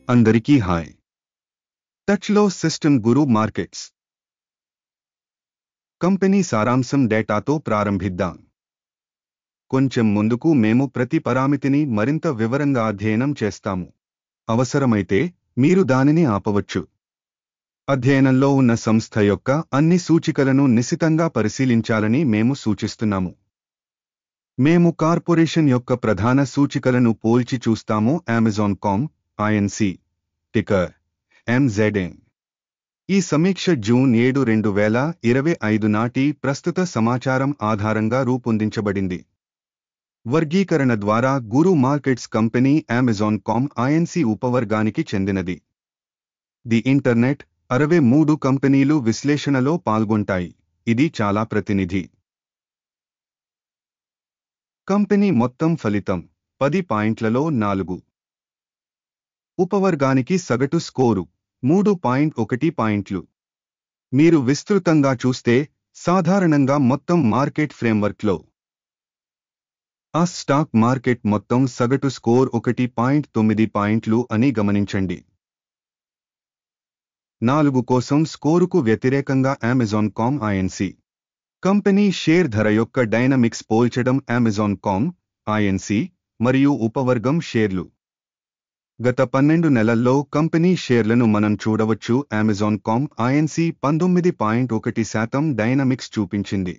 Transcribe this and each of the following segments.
అందరికీ హాయ్. టచ్లో సిస్టమ్ గురు markets company సారాంశం డేటాతో ప్రారంభిద్దాం. కొంచెం ముందుకు మేము ప్రతి పరామితిని మరింత వివరంగా అధ్యయనం చేస్తాము. అవసరమైతే మీరు దానిని ఆపవచ్చు. అధ్యయనంలో ఉన్న సంస్థ యొక్క అన్ని సూచికలను నిశితంగా పరిశీలించాలని మేము సూచిస్తున్నాము. మేము కార్పొరేషన్ యొక్క ప్రధాన సూచికలను పోల్చి చూస్తాము. అమెజాన్.కామ్ INC టికర్ MZN. ఈ సమీక్ష జూన్ 7, 2025 నాటి ప్రస్తుత సమాచారం ఆధారంగా రూపొందించబడింది. వర్గీకరణ ద్వారా గురు మార్కెట్స్ కంపెనీ అమెజాన్.కామ్ INC ఉపవర్గానికి చెందినది. ది ఇంటర్నెట్ 63 కంపెనీలు విశ్లేషణలో పాల్గొంటాయి. ఇది చాలా ప్రతినిధి. కంపెనీ మొత్తం ఫలితం 10 పాయింట్లలో 4. ఉపవర్గానికి సగటు స్కోరు 3.1 పాయింట్లు. మీరు విస్తృతంగా చూస్తే సాధారణంగా మొత్తం మార్కెట్ ఫ్రేమ్వర్క్లో ఆ స్టాక్ మార్కెట్ మొత్తం సగటు స్కోర్ 1.9 పాయింట్లు అని గమనించండి. 4 కోసం స్కోరుకు వ్యతిరేకంగా అమెజాన్.కామ్ INC కంపెనీ షేర్ ధర యొక్క డైనమిక్స్ పోల్చడం. అమెజాన్.కామ్ INC మరియు ఉపవర్గం షేర్లు. గత 12 నెలల్లో కంపెనీ షేర్లను మనం చూడవచ్చు. అమెజాన్.కామ్ INC 19.1% డైనమిక్స్ చూపించింది.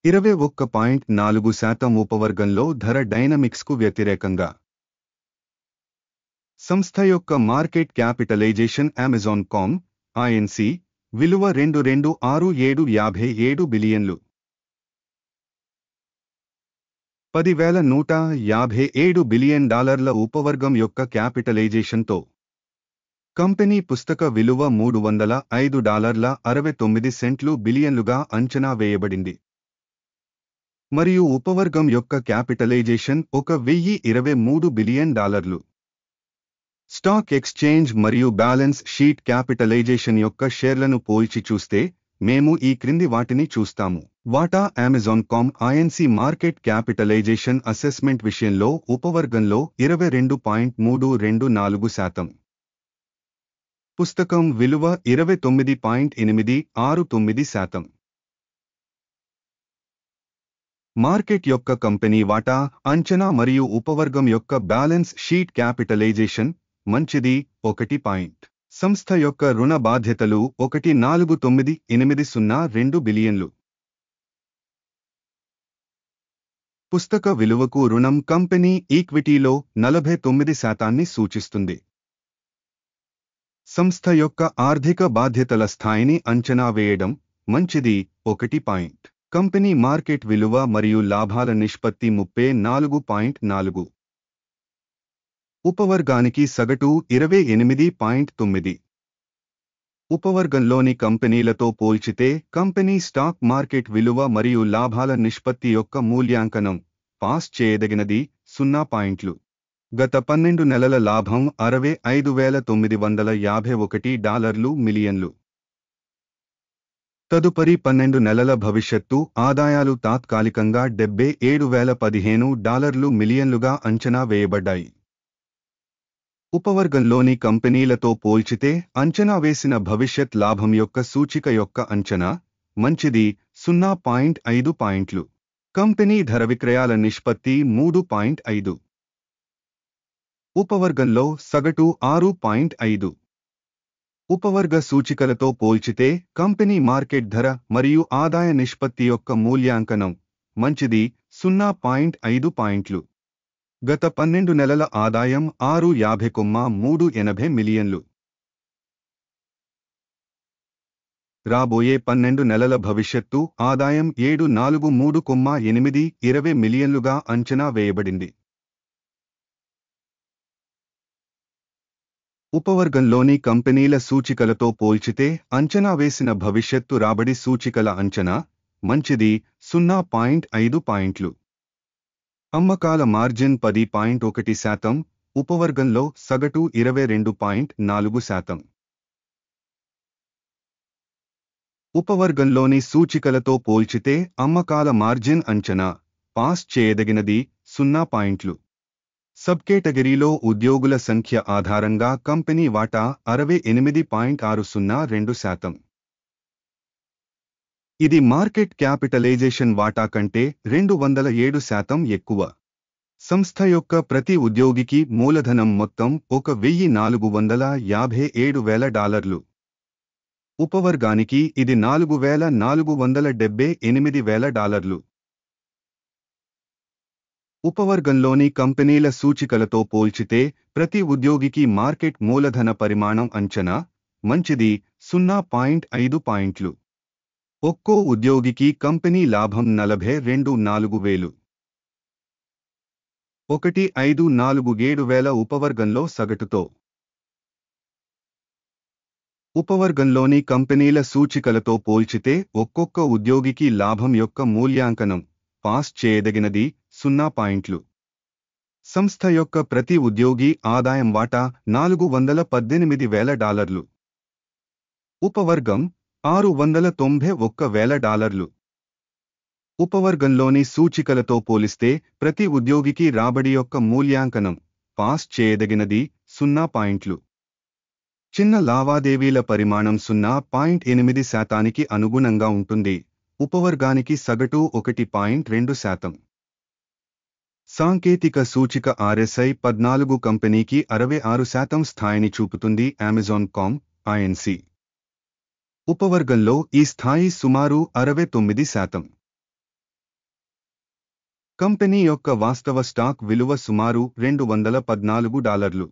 21.4% ఉపవర్గంలో ధర డైనమిక్స్కు వ్యతిరేకంగా. సంస్థ యొక్క మార్కెట్ క్యాపిటలైజేషన్ అమెజాన్.కామ్ INC విలువ $226757 బిలియన్లు. $10,157 బిలియన్ ఉపవర్గం యొక్క క్యాపిటలైజేషన్తో కంపెనీ పుస్తక విలువ $305.69 బిలియన్లుగా అంచనా వేయబడింది. మరియు ఉపవర్గం యొక్క క్యాపిటలైజేషన్ $1,023 బిలియన్. స్టాక్ ఎక్స్చేంజ్ మరియు బ్యాలెన్స్ షీట్ క్యాపిటలైజేషన్ యొక్క షేర్లను పోల్చి చూస్తే మేము ఈ క్రింది వాటిని చూస్తాము. వాటా అమెజాన్.కామ్ INC మార్కెట్ క్యాపిటలైజేషన్ అసెస్మెంట్ విషయంలో ఉపవర్గంలో 22.324%. పుస్తకం విలువ 29.869%. మార్కెట్ యొక్క కంపెనీ వాటా అంచనా మరియు ఉపవర్గం యొక్క బ్యాలెన్స్ షీట్ క్యాపిటలైజేషన్ మంచిది 1. సంస్థ యొక్క రుణ బాధ్యతలు 1,49802 బిలియన్లు. పుస్తక విలువకు రుణం కంపెనీ ఈక్విటీలో 49% సూచిస్తుంది. సంస్థ యొక్క ఆర్థిక బాధ్యతల స్థాయిని అంచనా వేయడం మంచిది 1. కంపెనీ మార్కెట్ విలువ మరియు లాభాల నిష్పత్తి 34.4. ఉపవర్గానికి సగటు 28.9. ఉపవర్గంలోని కంపెనీలతో పోల్చితే కంపెనీ స్టాక్ మార్కెట్ విలువ మరియు లాభాల నిష్పత్తి యొక్క మూల్యాంకనం పాస్ చేయదగినది 0 పాయింట్లు. గత 12 నెలల లాభం $65,951 మిలియన్లు. తదుపరి 12 నెలల భవిష్యత్తు ఆదాయాలు తాత్కాలికంగా $77,015 మిలియన్లుగా అంచనా వేయబడ్డాయి. ఉపవర్గంలోని కంపెనీలతో పోల్చితే అంచనా వేసిన భవిష్యత్ లాభం యొక్క సూచిక యొక్క అంచనా మంచిది 0.5 పాయింట్లు. కంపెనీ ధర విక్రయాల నిష్పత్తి 3.5. ఉపవర్గంలో సగటు 6.5. ఉపవర్గ సూచికలతో పోల్చితే కంపెనీ మార్కెట్ ధర మరియు ఆదాయ నిష్పత్తి యొక్క మూల్యాంకనం మంచిది 0.5 పాయింట్లు. గత 12 నెలల ఆదాయం $650,380 మిలియన్లు. రాబోయే 12 నెలల భవిష్యత్తు ఆదాయం $743,820 మిలియన్లుగా అంచనా వేయబడింది. ఉపవర్గంలోని కంపెనీల సూచికలతో పోల్చితే అంచనా వేసిన భవిష్యత్తు రాబడి సూచికల అంచనా మంచిది 0.5 పాయింట్లు. అమ్మకాల మార్జిన్ 10.1%. ఉపవర్గంలో సగటు 22.4%. ఉపవర్గంలోని సూచికలతో పోల్చితే అమ్మకాల మార్జిన్ అంచనా పాస్ చేయదగినది 0 పాయింట్లు. సబ్ కేటగిరీలో ఉద్యోగుల సంఖ్య ఆధారంగా కంపెనీ వాటా 68.602%. ఇది మార్కెట్ క్యాపిటలైజేషన్ వాటా కంటే 207% ఎక్కువ. సంస్థ యొక్క ప్రతి ఉద్యోగికి మూలధనం మొత్తం $1,457,000. ఉపవర్గానికి ఇది $4,478,000. ఉపవర్గంలోని కంపెనీల సూచికలతో పోల్చితే ప్రతి ఉద్యోగికి మార్కెట్ మూలధన పరిమాణం అంచనా మంచిది 0.5 పాయింట్లు. ఒక్కో ఉద్యోగికి కంపెనీ లాభం 42,400. 1,547,000 ఉపవర్గంలో సగటుతో. ఉపవర్గంలోని కంపెనీల సూచికలతో పోల్చితే ఒక్కొక్క ఉద్యోగికి లాభం యొక్క మూల్యాంకనం పాస్ చేయదగినది 0 పాయింట్లు. సంస్థ యొక్క ప్రతి ఉద్యోగి ఆదాయం వాటా $418,000. ఉపవర్గం $691,000. ఉపవర్గంలోని సూచికలతో పోలిస్తే ప్రతి ఉద్యోగికి రాబడి యొక్క మూల్యాంకనం పాస్ చేయదగినది 0 పాయింట్లు. చిన్న లావాదేవీల పరిమాణం 0.8% అనుగుణంగా ఉంటుంది. ఉపవర్గానికి సగటు 1.2%. సాంకేతిక సూచిక RSI 14 కంపెనీకి 66% స్థాయిని చూపుతుంది. Amazon.com Inc. ఉపవర్గంలో ఈ స్థాయి సుమారు 69%. కంపెనీ యొక్క వాస్తవ స్టాక్ విలువ సుమారు $214.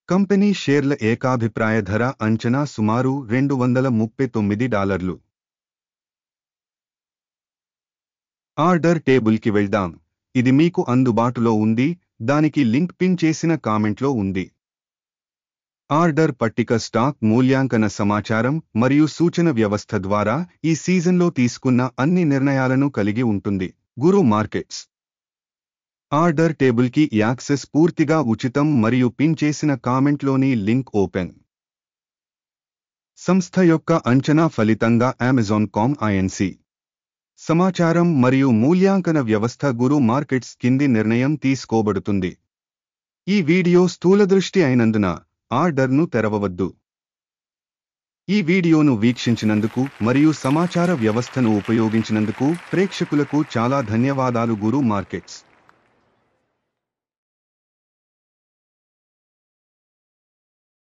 కంపెనీ షేర్ల ఏకాభిప్రాయ ధర అంచనా సుమారు $239. ఆర్డర్ టేబుల్కి వెళ్దాం. ఇది మీకు అందుబాటులో ఉంది. దానికి లింక్ పిన్ చేసిన కామెంట్లో ఉంది. ఆర్డర్ పట్టిక స్టాక్ మూల్యాంకన సమాచారం మరియు సూచన వ్యవస్థ ద్వారా ఈ సీజన్లో తీసుకున్న అన్ని నిర్ణయాలను కలిగి ఉంటుంది. గురు మార్కెట్స్ ఆర్డర్ టేబుల్కి యాక్సెస్ పూర్తిగా ఉచితం మరియు పిన్ చేసిన కామెంట్లోని లింక్ ఓపెన్. సంస్థ యొక్క అంచనా ఫలితంగా Amazon.com Inc. సమాచారం మరియు మూల్యాంకన వ్యవస్థ గురు మార్కెట్స్ కింది నిర్ణయం తీసుకోబడుతుంది. ఈ వీడియో స్థూలదృష్టి అయినందున ఆర్డర్ను తెరవవద్దు. ఈ వీడియోను వీక్షించినందుకు మరియు సమాచార వ్యవస్థను ఉపయోగించినందుకు ప్రేక్షకులకు చాలా ధన్యవాదాలు. గురు మార్కెట్స్